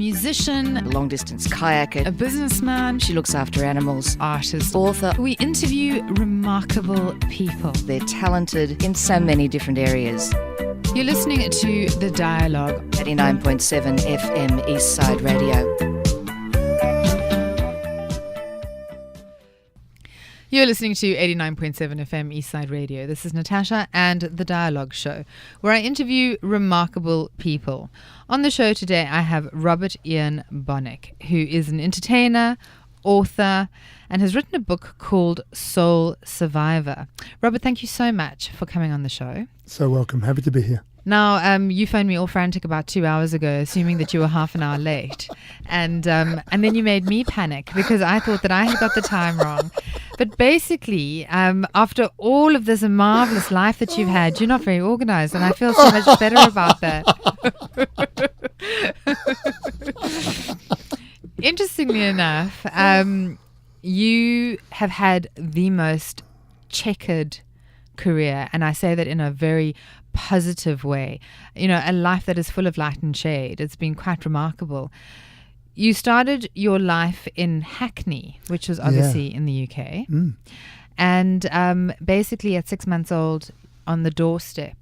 musician, long-distance kayaker, a businessman, she looks after animals, artist, author. We interview remarkable people. They're talented in so many different areas. You're listening to The Dialogue. 89.7 FM Eastside Radio. You're listening to 89.7 FM Eastside Radio. This is Natasha and The Dialogue Show, where I interview remarkable people. On the show today, I have Robert Ian Bonnick, who is an entertainer, author, and has written a book called Soul Survivor. Robert, thank you so much for coming on the show. So welcome. Happy to be here. Now, you phoned me all frantic about 2 hours ago, assuming that you were half an hour late. And then you made me panic because I thought that I had got the time wrong. But basically, after all of this marvelous life that you've had, you're not very organized. And I feel so much better about that. Interestingly enough, you have had the most checkered career. And I say that in a very positive way, you know, a life that is full of light and shade. It's been quite remarkable. You started your life in Hackney, which was obviously in the UK, and basically at 6 months old on the doorstep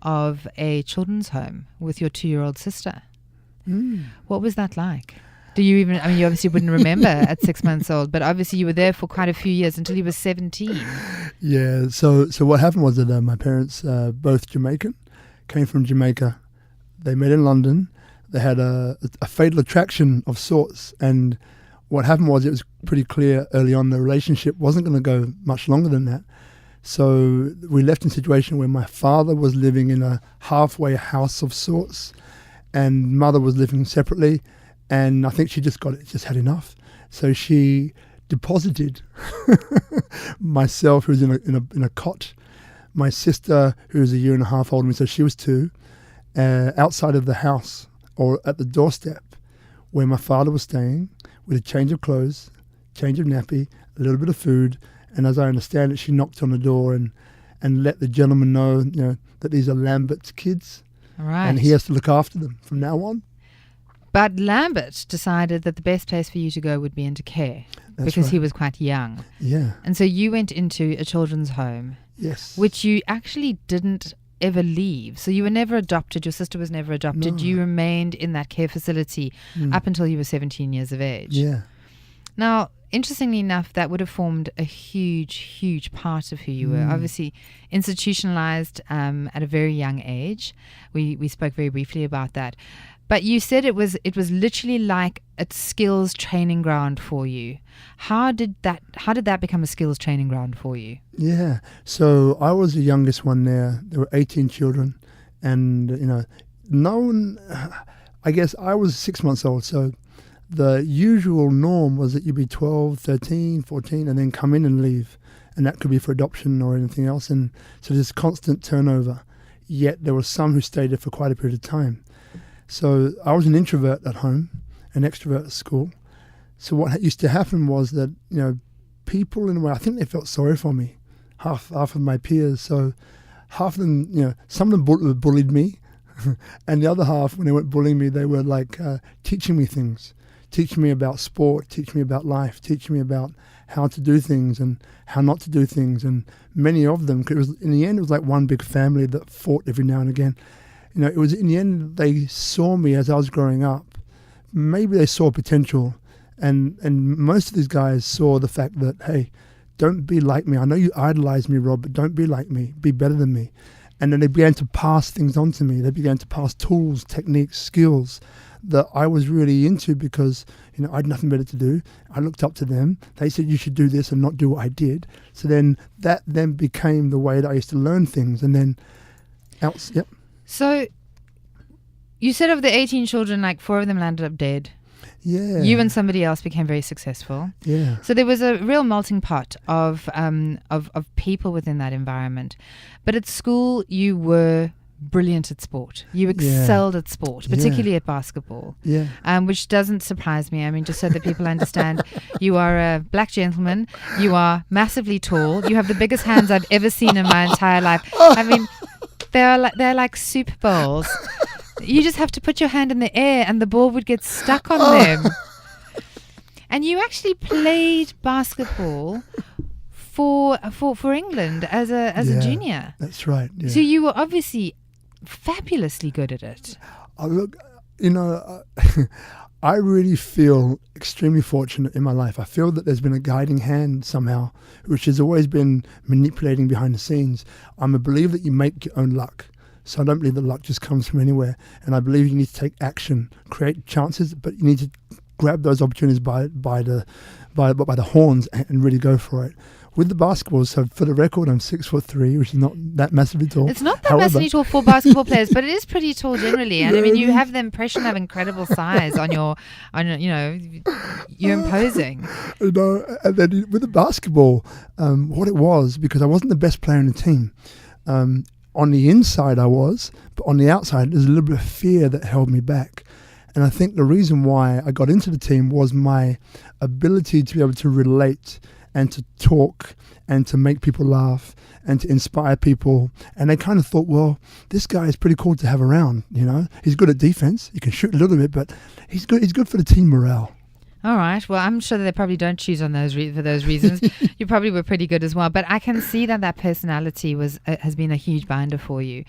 of a children's home with your 2-year-old sister. What was that like? Do you even, I mean, you obviously wouldn't remember at 6 months old, but obviously you were there for quite a few years until you were 17. Yeah, so what happened was that my parents, both Jamaican, came from Jamaica. They met in London. They had a fatal attraction of sorts. And what happened was it was pretty clear early on the relationship wasn't going to go much longer than that. So we left in a situation where my father was living in a halfway house of sorts and mother was living separately. And I think she just had enough. So she deposited myself, who was in a cot, my sister, who was 1.5 years older than me, so she was 2, outside of the house or at the doorstep where my father was staying with a change of clothes, change of nappy, a little bit of food. And as I understand it, she knocked on the door and let the gentleman know, you know, that these are Lambert's kids. Right. And he has to look after them from now on. But Lambert decided that the best place for you to go would be into care. That's because right. he was quite young. Yeah. And so you went into a children's home. Yes. Which you actually didn't ever leave. So you were never adopted. Your sister was never adopted. No. You remained in that care facility up until you were 17 years of age. Yeah. Now, interestingly enough, that would have formed a huge, huge part of who you were. Obviously institutionalized at a very young age. We spoke very briefly about that. But you said it was literally like a skills training ground for you. How did that become a skills training ground for you? Yeah. So I was the youngest one there. There were 18 children, and you know, no one. I guess I was 6 months old. So the usual norm was that you'd be 12, 13, 14, and then come in and leave, and that could be for adoption or anything else. And so there's constant turnover. Yet there were some who stayed there for quite a period of time. So I was an introvert at home, an extrovert at school. So what used to happen was that, you know, people in a way, I think they felt sorry for me, half of my peers. So half of them, you know, some of them bullied me, and the other half, when they weren't bullying me, they were like teaching me things, teaching me about sport, teaching me about life, teaching me about how to do things and how not to do things. And many of them, 'cause it was, in the end, it was like one big family that fought every now and again. You know, it was in the end, they saw me as I was growing up. Maybe they saw potential. And most of these guys saw the fact that, hey, don't be like me. I know you idolize me, Rob, but don't be like me. Be better than me. And then they began to pass things on to me. They began to pass tools, techniques, skills that I was really into because, you know, I had nothing better to do. I looked up to them. They said you should do this and not do what I did. So then that then became the way that I used to learn things. And then else, yep. So you said of the 18 children, like 4 of them landed up dead. Yeah. You and somebody else became very successful. Yeah. So there was a real melting pot of people within that environment. But at school, you were brilliant at sport. You excelled at sport, particularly at basketball. Yeah. Which doesn't surprise me. I mean, just so that people understand, you are a black gentleman. You are massively tall. You have the biggest hands I've ever seen in my entire life. I mean, they're like Super Bowls. You just have to put your hand in the air and the ball would get stuck on them. And you actually played basketball for England as a junior. That's right. Yeah. So you were obviously fabulously good at it. Look, I really feel extremely fortunate in my life. I feel that there's been a guiding hand somehow, which has always been manipulating behind the scenes. I'm a believer that you make your own luck. So I don't believe that luck just comes from anywhere. And I believe you need to take action, create chances, but you need to grab those opportunities by the horns and really go for it. With the basketball, so for the record, I'm 6'3", which is not that massively tall. It's not that massively tall for basketball players, but it is pretty tall generally. And I mean, you have the impression of incredible size on you're imposing. And then with the basketball, what it was, because I wasn't the best player in the team. On the inside I was, but on the outside there's a little bit of fear that held me back. And I think the reason why I got into the team was my ability to be able to relate and to talk and to make people laugh and to inspire people. And they kind of thought, well, this guy is pretty cool to have around, He's good at defense. He can shoot a little bit, but he's good for the team morale. All right. Well, I'm sure that they probably don't choose on those for those reasons. You probably were pretty good as well. But I can see that personality has been a huge binder for you.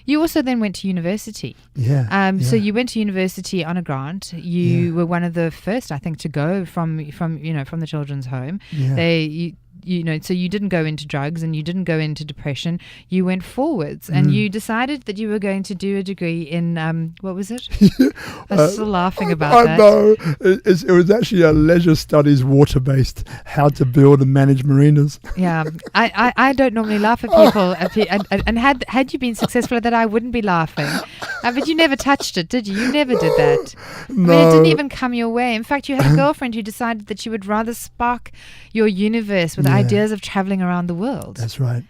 You also then went to university. Yeah. So you went to university on a grant. You were one of the first, I think, to go from the children's home. Yeah. So you didn't go into drugs and you didn't go into depression. You went forwards and you decided that you were going to do a degree in, what was it? I'm still laughing about that. I know. It was actually a leisure studies water-based, how to build and manage marinas. Yeah. I don't normally laugh at people. And had you been successful at that, I wouldn't be laughing. But you never touched it, did you? You never did that. No. I mean, it didn't even come your way. In fact, you had a girlfriend who decided that she would rather spark your universe with ideas of traveling around the world. That's right.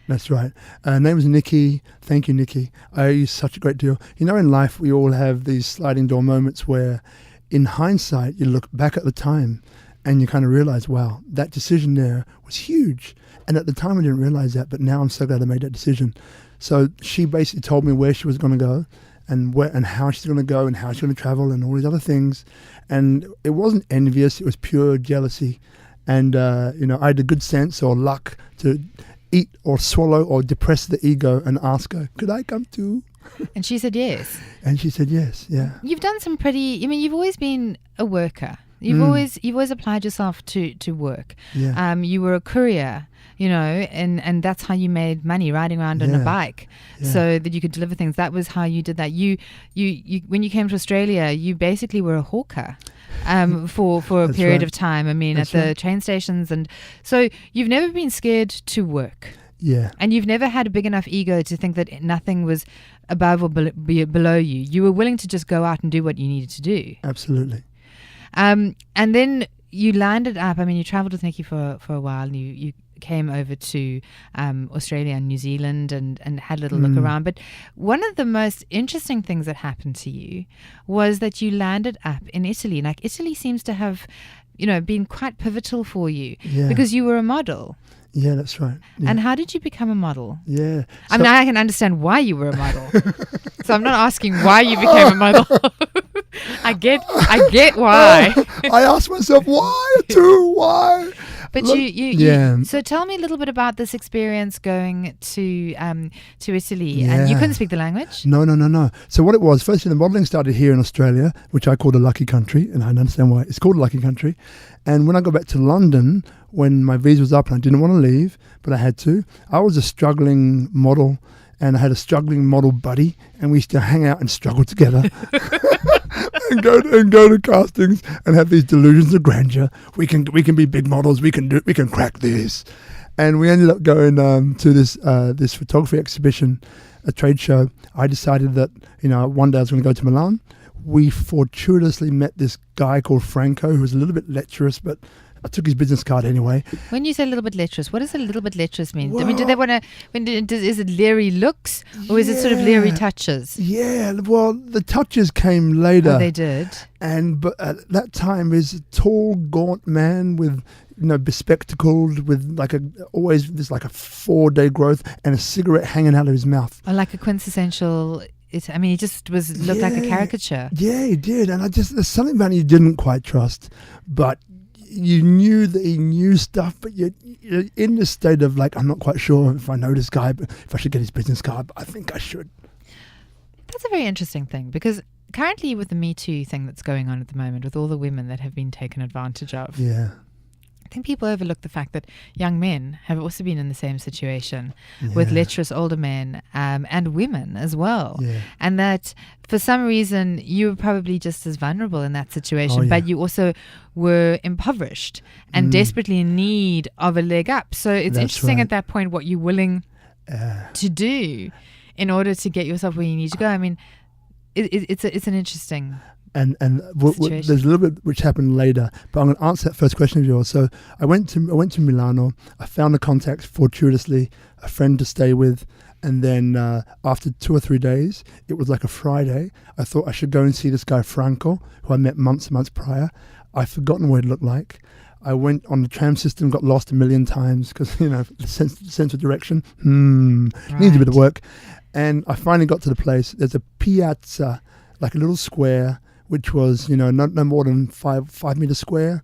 Her name was Nikki. Thank you, Nikki. I owe you such a great deal. In life, we all have these sliding door moments where, in hindsight, you look back at the time and you kind of realize, wow, that decision there was huge. And at the time, I didn't realize that, but now I'm so glad I made that decision. So she basically told me where she was going to go and how she's going to go and how she's going to travel and all these other things. And it wasn't envious. It was pure jealousy. And, I had the good sense or luck to eat or swallow or depress the ego and ask her, could I come too? And she said yes. And she said yes, yeah. You've done some you've always been a worker. You've always applied yourself to work. Yeah. You were a courier, and that's how you made money, riding around on a bike so that you could deliver things. That was how you did that. You when you came to Australia, you basically were a hawker. For a period of time. I mean, at the train stations. And so you've never been scared to work. Yeah. And you've never had a big enough ego to think that nothing was above or below you. You were willing to just go out and do what you needed to do. Absolutely. And then you landed up, you traveled with Nikki for a while, and you came over to Australia and New Zealand and had a little look around. But one of the most interesting things that happened to you was that you landed up in Italy. Like, Italy seems to have, been quite pivotal for you because you were a model. Yeah, that's right. Yeah. And how did you become a model? Yeah. I can understand why you were a model. So I'm not asking why you became a model. I get why. I asked myself why too. Why? But so tell me a little bit about this experience going to Italy. And you couldn't speak the language? No. So what it was, firstly, the modelling started here in Australia, which I called a lucky country, and I understand why it's called a lucky country. And when I got back to London, when my visa was up and I didn't want to leave, but I had to, I was a struggling model, and I had a struggling model buddy, and we used to hang out and struggle together. and go to castings and have these delusions of grandeur. We can be big models. We can crack this. And we ended up going to this photography exhibition, a trade show. I decided that one day I was going to go to Milan. We fortuitously met this guy called Franco, who was a little bit lecherous, but I took his business card anyway. When you say a little bit lecherous, what does a little bit lecherous mean? Well, do they want to? Is it leery looks or is it sort of leery touches? Yeah, well, the touches came later. Oh, they did. But at that time, is a tall, gaunt man with bespectacled, with always this 4-day growth and a cigarette hanging out of his mouth. Oh, like a quintessential he just looked like a caricature. Yeah, he did. And there's something about him you didn't quite trust, but you knew that he knew stuff, but you're in this state of like, I'm not quite sure if I know this guy, but if I should get his business card, but I think I should. That's a very interesting thing, because currently with the Me Too thing that's going on at the moment, with all the women that have been taken advantage of, I think people overlook the fact that young men have also been in the same situation with lecherous older men and women as well. Yeah. And that for some reason you were probably just as vulnerable in that situation, but you also were impoverished and desperately in need of a leg up. So it's interesting at that point what you're willing to do in order to get yourself where you need to go. I mean, it's an interesting... And there's a little bit which happened later, but I'm going to answer that first question of yours. So I went to Milano. I found a contact, fortuitously, a friend to stay with, and then after 2 or 3 days, it was like a Friday. I thought I should go and see this guy Franco, who I met months prior. I've forgotten what he looked like. I went on the tram system, got lost a million times because the sense of direction needs a bit of work. And I finally got to the place. There's a piazza, like a little square, which was, no more than 5 meters square.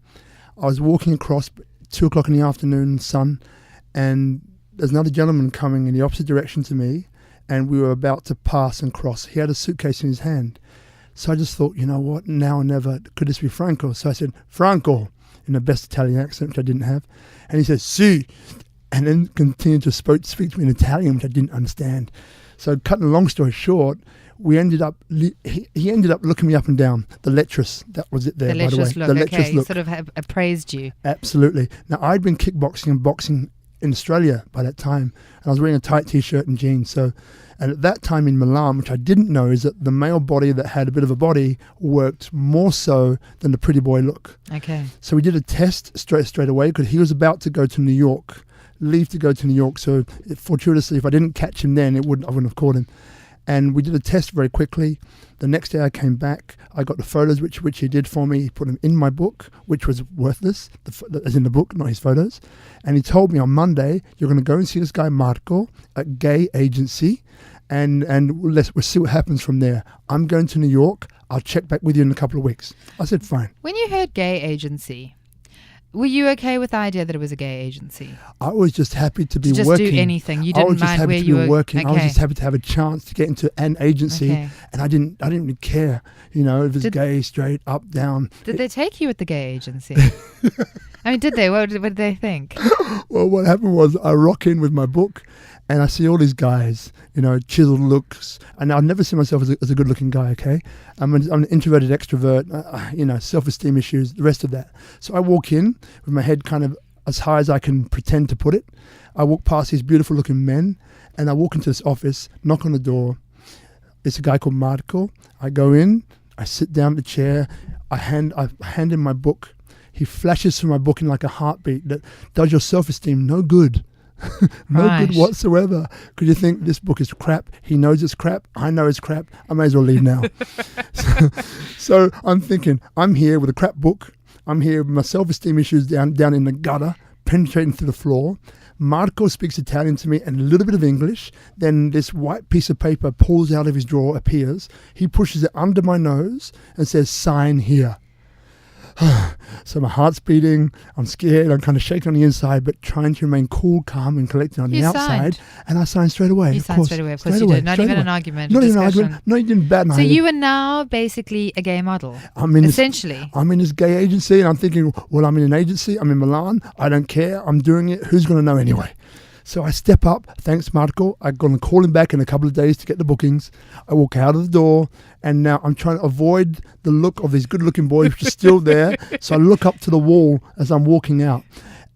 I was walking across 2 o'clock in the afternoon, sun, and there's another gentleman coming in the opposite direction to me, and we were about to pass and cross. He had a suitcase in his hand. So I just thought, you know what, now or never, could this be Franco? So I said, Franco, in the best Italian accent, which I didn't have. And he said, si, and then continued to speak to me in Italian, which I didn't understand. So cutting a long story short, he ended up looking me up and down. The lecherous, that was it there, by the way. Look, the lecherous look. Sort of appraised you. Absolutely. Now, I'd been kickboxing and boxing in Australia by that time, and I was wearing a tight T-shirt and jeans. So, and at that time in Milan, which I didn't know, is that the male body that had a bit of a body worked more so than the pretty boy look. Okay. So we did a test straight away because he was about to go to New York, leave to go to New York. So fortuitously, if I didn't catch him then, I wouldn't have caught him. And we did a test very quickly. The next day I came back. I got the photos which he did for me. He put them in my book, which was worthless, as in the book, not his photos. And he told me on Monday, you're going to go and see this guy Marco at Gay Agency, and we'll see what happens from there. I'm going to New York. I'll check back with you in a couple of weeks. I said, fine. When you heard Gay Agency, were you okay with the idea that it was a gay agency? I was just happy to be just working. Do anything. You didn't mind where you were working. Okay. I was just happy to have a chance to get into an agency, and I didn't really care, if it was gay, straight, up, down. Did they take you at the gay agency? I mean, did they? What did they think? Well, what happened was I rock in with my book, and I see all these guys, chiseled looks, and I've never seen myself as a good-looking guy. Okay, I'm an introverted extrovert, self-esteem issues, the rest of that. So I walk in with my head kind of as high as I can pretend to put it. I walk past these beautiful-looking men, and I walk into this office, knock on the door. It's a guy called Marco. I go in, I sit down in the chair, I hand him my book. He flashes through my book in like a heartbeat that does your self-esteem no good. Good whatsoever, because you think this book is crap. He knows it's crap. I know it's crap. I may as well leave now. So I'm thinking, I'm here with a crap book. I'm here with my self-esteem issues down in the gutter, penetrating through the floor. Marco speaks Italian to me and a little bit of English. Then this white piece of paper pulls out of his drawer, appears. He pushes it under my nose and says, sign here. So my heart's beating, I'm scared, I'm kind of shaking on the inside, but trying to remain cool, calm and collected on the outside. And I signed straight away. You signed straight away, of course you did. Not even an argument. Not even an argument. Not even bad. So you are now basically a gay model, essentially. I'm in this gay agency and I'm thinking, well, I'm in an agency, I'm in Milan, I don't care, I'm doing it, who's going to know anyway? So I step up, thanks Marco, I'm going to call him back in a couple of days to get the bookings. I walk out of the door and now I'm trying to avoid the look of these good looking boys which are still there. So I look up to the wall as I'm walking out.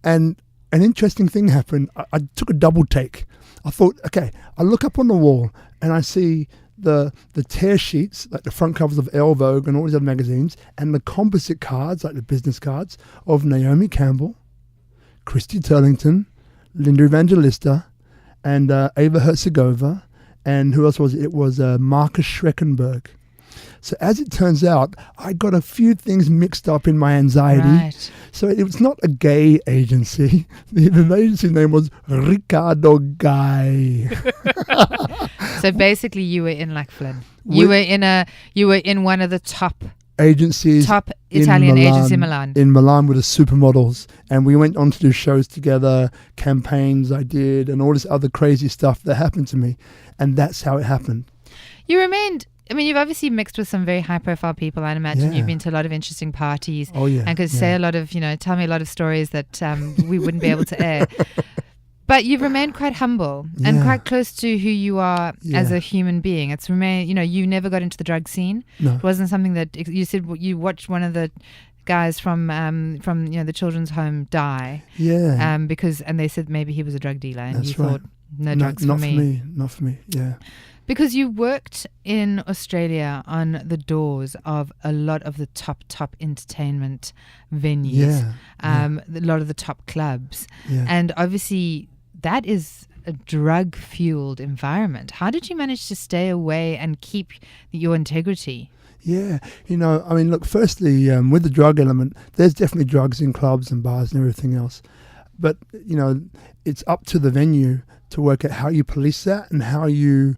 And an interesting thing happened. I took a double take. I thought, okay, I look up on the wall and I see the tear sheets, like the front covers of Elle, Vogue and all these other magazines, and the composite cards, like the business cards, of Naomi Campbell, Christy Turlington, Linda Evangelista, and Ava Herzegovina, and who else was it? It was Marcus Schreckenberg. So as it turns out, I got a few things mixed up in my anxiety. Right. So it was not a gay agency. The agency name was Ricardo Guy. So basically, you were in like Flynn. You were in one of the top agencies, Italian agencies in Milan. In Milan with the supermodels, and we went on to do shows together, campaigns I did, and all this other crazy stuff that happened to me, and that's how it happened. You remained. I mean, you've obviously mixed with some very high-profile people. I'd imagine Yeah. you've been to a lot of interesting parties. Oh yeah, and could say a lot of, tell me a lot of stories that we wouldn't be able to air. But you've remained quite humble and Yeah. quite close to who you are as Yeah. a human being. It's remained, you never got into the drug scene. No. It wasn't something that you said you watched one of the guys from the children's home die. Yeah. And they said maybe he was a drug dealer, and That's you right. thought no drugs not for me. Not for me. Yeah. Because you worked in Australia on the doors of a lot of the top entertainment venues, a lot of the top clubs. Yeah. And obviously that is a drug-fueled environment. How did you manage to stay away and keep your integrity? Yeah, look, firstly, with the drug element, there's definitely drugs in clubs and bars and everything else. But, it's up to the venue to work out how you police that and how you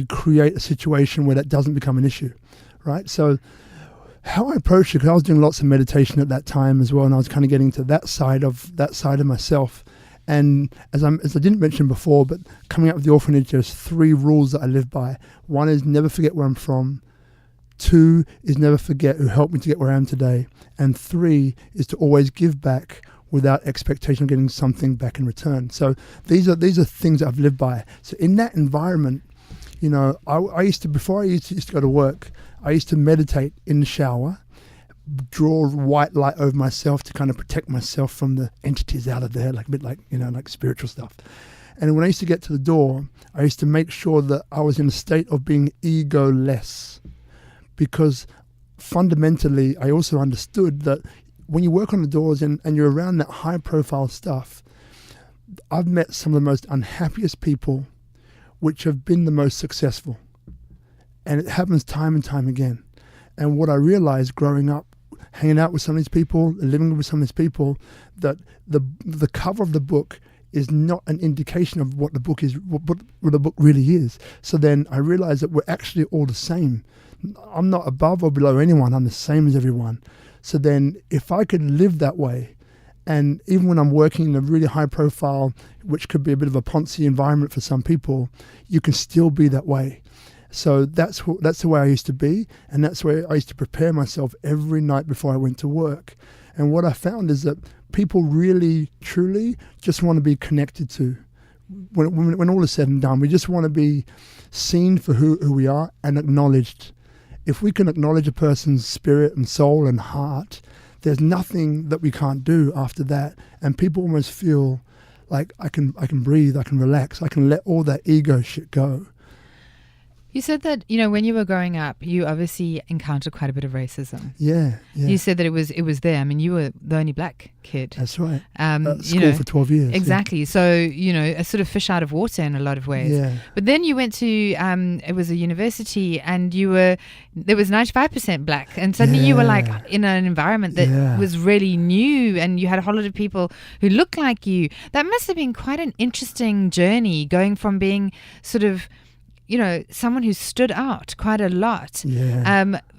create a situation where that doesn't become an issue, right? So how I approached it, because I was doing lots of meditation at that time as well, and I was kind of getting to that side of myself. And as I didn't mention before, but coming up with the orphanage, there's 3 rules that I live by. 1 is never forget where I'm from. 2 is never forget who helped me to get where I am today. And 3 is to always give back without expectation of getting something back in return. So these are things that I've lived by. So in that environment, I used to, before I used to go to work, I used to meditate in the shower, draw white light over myself to kind of protect myself from the entities out of there, like a bit like spiritual stuff. And when I used to get to the door, I used to make sure that I was in a state of being ego-less, because fundamentally I also understood that when you work on the doors and you're around that high-profile stuff, I've met some of the most unhappiest people which have been the most successful. And it happens time and time again. And what I realized growing up, hanging out with some of these people, living with some of these people, that the cover of the book is not an indication of what the book is, what the book really is. So then I realized that we're actually all the same. I'm not above or below anyone. I'm the same as everyone. So then if I could live that way, and even when I'm working in a really high profile, which could be a bit of a Ponzi environment for some people, you can still be that way. So that's the way I used to be, and that's where I used to prepare myself every night before I went to work. And what I found is that people really, truly just want to be connected to. When all is said and done, we just want to be seen for who we are and acknowledged. If we can acknowledge a person's spirit and soul and heart, there's nothing that we can't do after that. And people almost feel like I can breathe, I can relax, I can let all that ego shit go. You said that, when you were growing up, you obviously encountered quite a bit of racism. Yeah. You said that it was there. I mean, you were the only black kid. That's right. At school for 12 years. Exactly. Yeah. So, a sort of fish out of water in a lot of ways. Yeah. But then you went to, it was a university, and there was 95% black. And suddenly you were like in an environment that was really new, and you had a whole lot of people who looked like you. That must have been quite an interesting journey, going from being sort of, someone who stood out quite a lot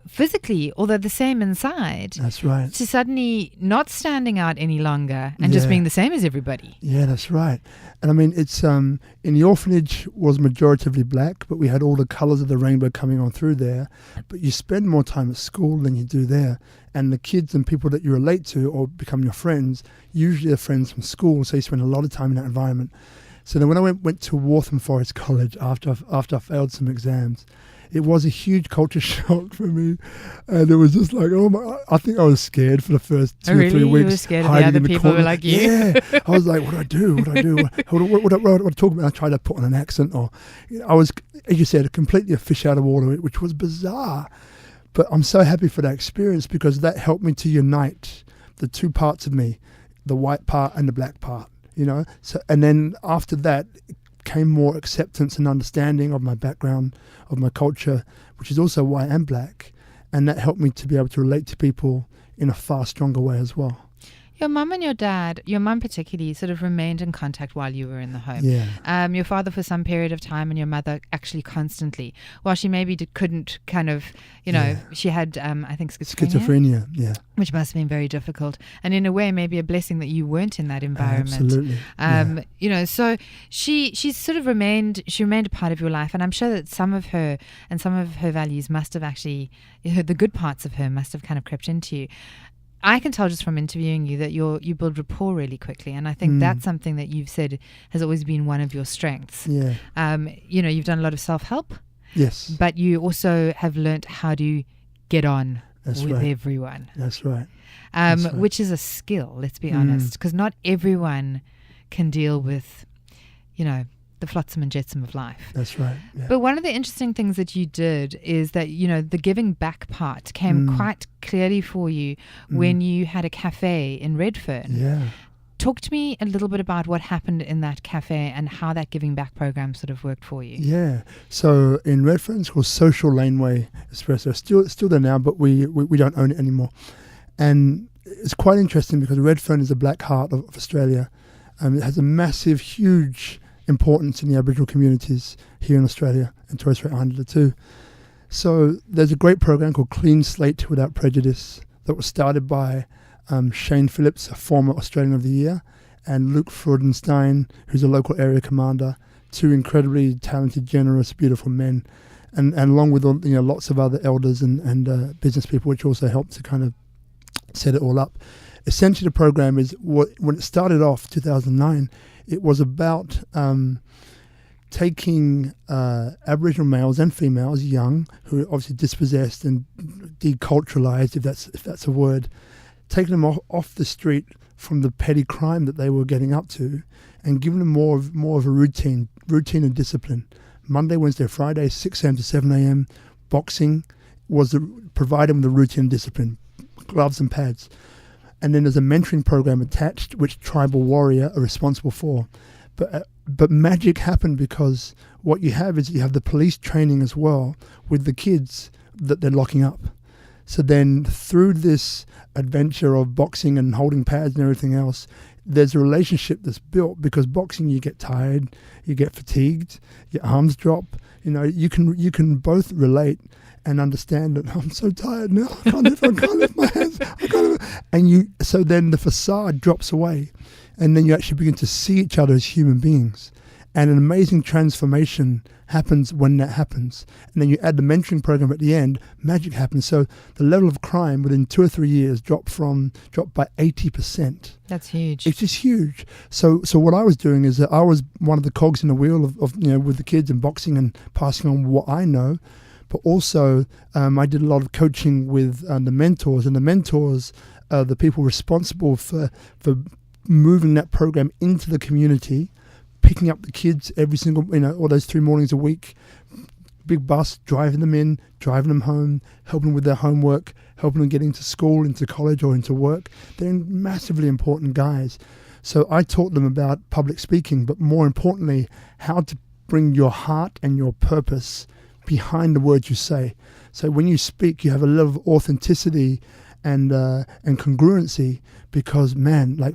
physically, although the same inside. That's right. To suddenly not standing out any longer and just being the same as everybody. Yeah, that's right. And I mean, it's in the orphanage was majoritively black, but we had all the colours of the rainbow coming on through there. But you spend more time at school than you do there. And the kids and people that you relate to or become your friends, usually are friends from school, so you spend a lot of time in that environment. So then when I went to Waltham Forest College after I failed some exams, it was a huge culture shock for me. And it was just like, oh my, I think I was scared for the first 2 or 3 weeks. You were scared of the other people who were like you? Yeah. I was like, what do I do? What do I talk about? I tried to put on an accent, or I was, as you said, completely a fish out of water, which was bizarre. But I'm so happy for that experience, because that helped me to unite the 2 parts of me, the white part and the black part. So, and then after that came more acceptance and understanding of my background, of my culture, which is also white and black. And that helped me to be able to relate to people in a far stronger way as well. Your mum and your dad, your mum particularly, sort of remained in contact while you were in the home. Yeah. Your father for some period of time and your mother actually constantly. While she maybe couldn't kind of, she had, I think, schizophrenia. Yeah. Which must have been very difficult. And in a way, maybe a blessing that you weren't in that environment. Absolutely. So she sort of remained a part of your life. And I'm sure that some of her values must have actually, the good parts of her must have kind of crept into you. I can tell just from interviewing you that you build rapport really quickly, and I think that's something that you've said has always been one of your strengths. Yeah. You've done a lot of self-help. Yes. But you also have learnt how to get on with everyone. That's right. Which is a skill, let's be honest, because not everyone can deal with, the flotsam and jetsam of life. That's right. Yeah. But one of the interesting things that you did is that, the giving back part came quite clearly for you when you had a cafe in Redfern. Yeah. Talk to me a little bit about what happened in that cafe and how that giving back program sort of worked for you. Yeah. So in Redfern, it's called Social Laneway Espresso. Still there now, but we don't own it anymore. And it's quite interesting because Redfern is the black heart of Australia. It has a massive, huge importance in the Aboriginal communities here in Australia and Torres Strait Islander too. So there's a great program called Clean Slate Without Prejudice that was started by Shane Phillips, a former Australian of the Year, and Luke Freudenstein, who's a local area commander, two incredibly talented, generous, beautiful men, and along with lots of other elders and business people, which also helped to kind of set it all up. Essentially, the program is when it started off 2009. It was about taking Aboriginal males and females, young, who are obviously dispossessed and deculturalized, if that's a word, taking them off the street from the petty crime that they were getting up to, and giving them more of a routine and discipline. Monday, Wednesday, Friday, 6 a.m. to 7 a.m. Boxing was providing them the routine and discipline, gloves and pads. And then there's a mentoring program attached, which Tribal Warrior are responsible for. But magic happened because what you have is you have the police training as well with the kids that they're locking up. So then through this adventure of boxing and holding pads and everything else, there's a relationship that's built, because boxing, you get tired, you get fatigued, your arms drop. You can both relate and understand that I'm so tired now. I can't lift my hands. So then the facade drops away, and then you actually begin to see each other as human beings. And an amazing transformation happens when that happens. And then you add the mentoring program at the end, magic happens. So the level of crime within 2 or 3 years dropped by 80%. That's huge. It's just huge. So what I was doing is that I was one of the cogs in the wheel of with the kids and boxing and passing on what I know. But also, I did a lot of coaching with the mentors, and the mentors are the people responsible for moving that program into the community, picking up the kids every single, all those 3 mornings a week, big bus, driving them in, driving them home, helping them with their homework, helping them get into school, into college, or into work. They're massively important guys. So I taught them about public speaking, but more importantly, how to bring your heart and your purpose behind the words you say. So when you speak, you have a level of authenticity and congruency, because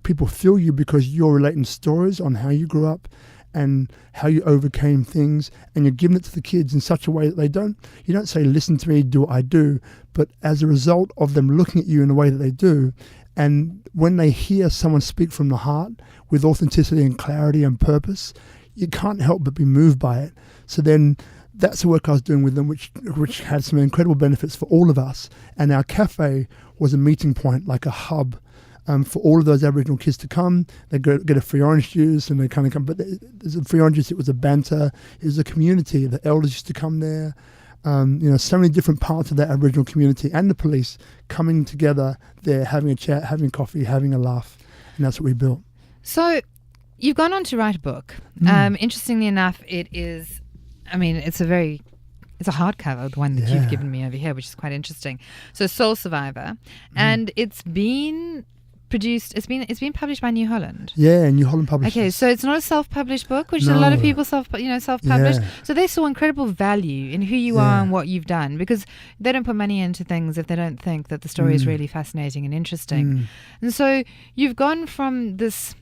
people feel you because you're relating stories on how you grew up and how you overcame things, and you're giving it to the kids in such a way that you don't say, listen to me, do what I do, but as a result of them looking at you in the way that they do, and when they hear someone speak from the heart with authenticity and clarity and purpose, you can't help but be moved by it. So then that's the work I was doing with them, which had some incredible benefits for all of us. And our cafe was a meeting point, like a hub, for all of those Aboriginal kids to come. They get a free orange juice, and they kind of come. But there's a free orange juice. It was a banter. It was a community. The elders used to come there. So many different parts of that Aboriginal community and the police coming together there, having a chat, having coffee, having a laugh, and that's what we built. So you've gone on to write a book. Interestingly enough, it is. It's a hardcover, the one that you've given me over here, which is quite interesting. So Soul Survivor. And it's been produced. It's been published by New Holland. Yeah, New Holland Publishers. Okay, so it's not a self-published book, which a lot of people self-publish. Yeah. So they saw incredible value in who you are and what you've done, because they don't put money into things if they don't think that the story is really fascinating and interesting. And so you've gone from this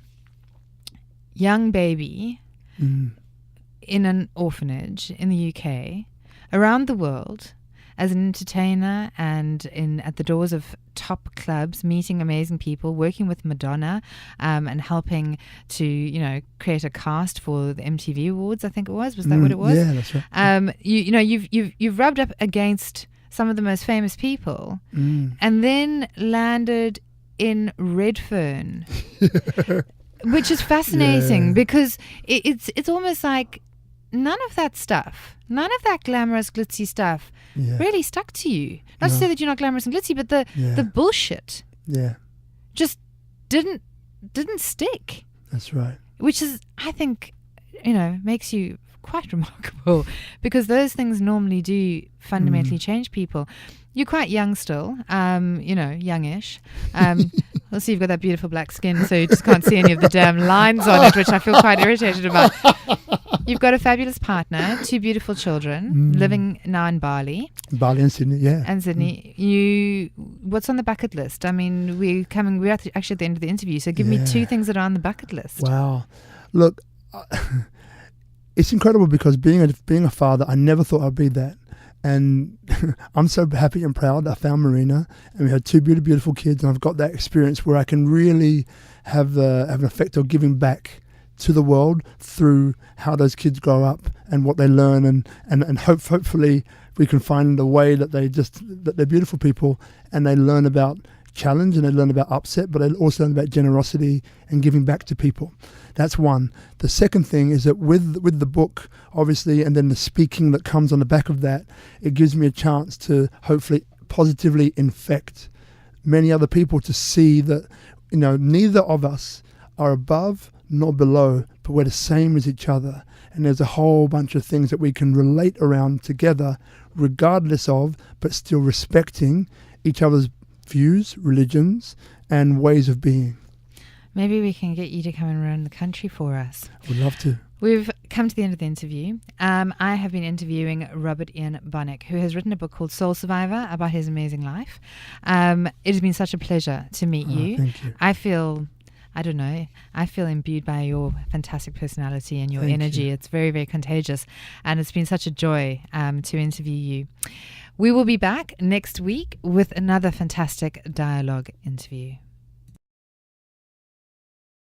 young baby in an orphanage in the UK around the world as an entertainer and at the doors of top clubs, meeting amazing people, working with Madonna, and helping to create a cast for the MTV Awards. I think it was. Was that what it was? Yeah, that's right. You've rubbed up against some of the most famous people, and then landed in Redfern, which is fascinating because it's almost like none of that stuff, none of that glamorous, glitzy stuff really stuck to you. Not to say that you're not glamorous and glitzy, but the bullshit just didn't stick. That's right. Which is, I think, makes you quite remarkable, because those things normally do fundamentally change people. You're quite young still, youngish. Also, you've got that beautiful black skin, so you just can't see any of the damn lines on it, which I feel quite irritated about. You've got a fabulous partner, 2 beautiful children, living now in Bali. Bali and Sydney, yeah. And Sydney. What's on the bucket list? I mean, we're actually at the end of the interview, so give me 2 things that are on the bucket list. Wow. Look, it's incredible because being a father, I never thought I'd be that. And I'm so happy and proud I found Marina, and we had 2 beautiful kids, and I've got that experience where I can really have an effect of giving back to the world through how those kids grow up and what they learn, and hopefully we can find a way that they're beautiful people, and they learn about challenge and they learn about upset, but they also learn about generosity and giving back to people. That's one. The second thing is that with the book, obviously, and then the speaking that comes on the back of that, it gives me a chance to hopefully positively infect many other people to see that, neither of us are above nor below, but we're the same as each other. And there's a whole bunch of things that we can relate around together, regardless of, but still respecting each other's views, religions, and ways of being. Maybe we can get you to come and run the country for us. Would love to. We've come to the end of the interview. I have been interviewing Robert Ian Bonnick, who has written a book called Soul Survivor about his amazing life. It has been such a pleasure to meet you. Thank you. I feel imbued by your fantastic personality and your energy. It's very, very contagious. And it's been such a joy to interview you. We will be back next week with another fantastic dialogue interview.